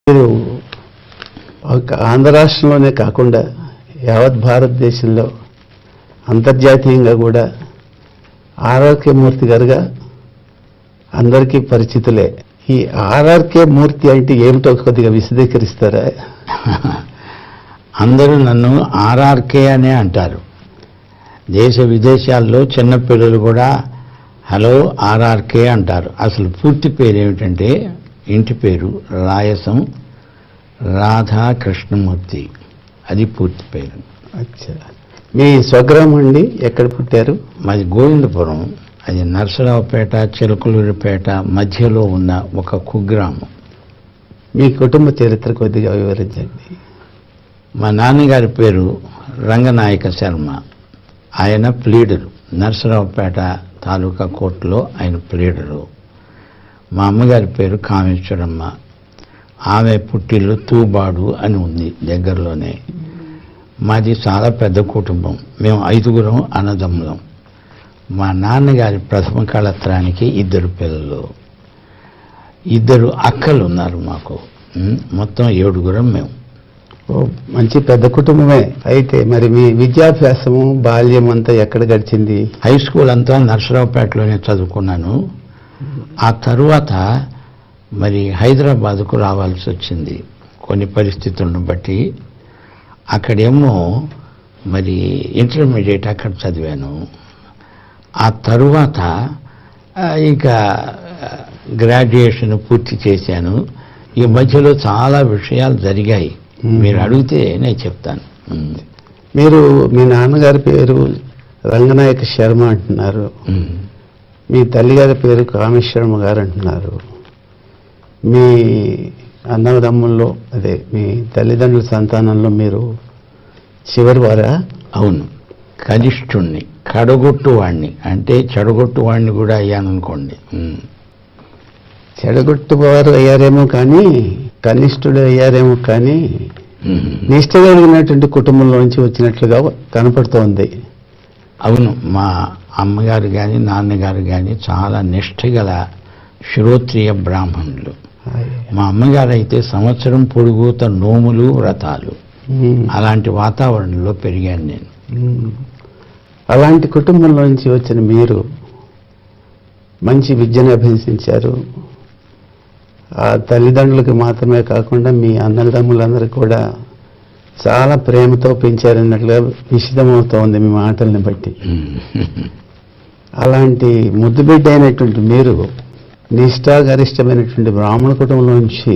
మీరు ఒక ఆంధ్ర రాష్ట్రంలోనే కాకుండా యావత్ భారతదేశంలో అంతర్జాతీయంగా కూడా ఆర్ఆర్కే మూర్తి గారుగా అందరికీ పరిచితులే. ఈ ఆర్ఆర్కే మూర్తి అంటే ఏమిటో కొద్దిగా విశదీకరిస్తారా? అందరూ నన్ను ఆర్ఆర్కే అనే అంటారు. దేశ విదేశాల్లో చిన్నపిల్లలు కూడా హలో ఆర్ఆర్కే అంటారు. అసలు పూర్తి పేరు ఏమిటంటే, ఇంటి పేరు రాయసం రాధా కృష్ణమూర్తి, అది పూర్తి పేరు. అచ్చా, మీ స్వగ్రామం అండి? ఎక్కడ పుట్టారు? మాది గోవిందపురం, అది నరసరావుపేట చిలకలూరిపేట మధ్యలో ఉన్న ఒక కుగ్రామం. మీ కుటుంబ చరిత్ర కొద్దిగా వివరించండి. మా నాన్నగారి పేరు రంగనాయక శర్మ, ఆయన ప్లీడరు, నరసరావుపేట తాలూకా కోర్టులో ఆయన ప్లీడరు. మా అమ్మగారి పేరు కామేశ్వరమ్మ, ఆమె పుట్టిల్లు తూబాడు అని ఉంది దగ్గరలోనే. మాది చాలా పెద్ద కుటుంబం, మేము 5గురం అన్నదమ్ములం. మా నాన్నగారి ప్రథమ కళత్రానికి 2 పిల్లలు, 2 అక్కలు ఉన్నారు మాకు. మొత్తం 7గురం మేము. ఓ, మంచి పెద్ద కుటుంబమే. అయితే మరి మీ విద్యాభ్యాసము బాల్యం అంతా ఎక్కడ గడిచింది? హై స్కూల్ అంతా నరసరావుపేటలోనే చదువుకున్నాను. ఆ తరువాత మరి హైదరాబాద్కు రావాల్సి వచ్చింది కొన్ని పరిస్థితులను బట్టి. అక్కడేమో మరి ఇంటర్మీడియట్ అక్కడ చదివాను. ఆ తరువాత ఇక గ్రాడ్యుయేషన్ పూర్తి చేశాను. ఈ మధ్యలో చాలా విషయాలు జరిగాయి, మీరు అడిగితే నేను చెప్తాను. మీరు మీ నాన్నగారి పేరు రంగనాయక శర్మ అంటున్నారు, మీ తల్లిగారి పేరు కామేశ్వరమ్మ గారు అంటున్నారు. మీ అన్నదమ్ముల్లో, అదే మీ తల్లిదండ్రుల సంతానంలో మీరు చివరి వారా? అవును, కనిష్ఠుణ్ణి, కడగొట్టువాణ్ణి. అంటే చెడగొట్టువాణ్ణి కూడా అయ్యాననుకోండి. చెడగొట్టువారు అయ్యారేమో కానీ, కనిష్ఠుడు అయ్యారేమో కానీ, నిష్ట కలిగినటువంటి కుటుంబంలోంచి వచ్చినట్లుగా కనపడుతోంది. అవును, మా అమ్మగారు కానీ నాన్నగారు కానీ చాలా నిష్ఠగల శ్రోత్రియ బ్రాహ్మణులు. మా అమ్మగారు అయితే సంవత్సరం పొడుగుత నోములు వ్రతాలు, అలాంటి వాతావరణంలో పెరిగాను నేను. అలాంటి కుటుంబంలోంచి వచ్చిన మీరు మంచి విద్యను అభ్యసించారు. ఆ తల్లిదండ్రులకి మాత్రమే కాకుండా మీ అన్నదమ్ములందరూ కూడా చాలా ప్రేమతో పెంచారన్నట్లుగా విషిదమవుతోంది మీ మాటల్ని బట్టి. అలాంటి ముద్దుబిడ్డ అయినటువంటి మీరు నిష్ఠాగరిష్టమైనటువంటి బ్రాహ్మణ కుటుంబం నుంచి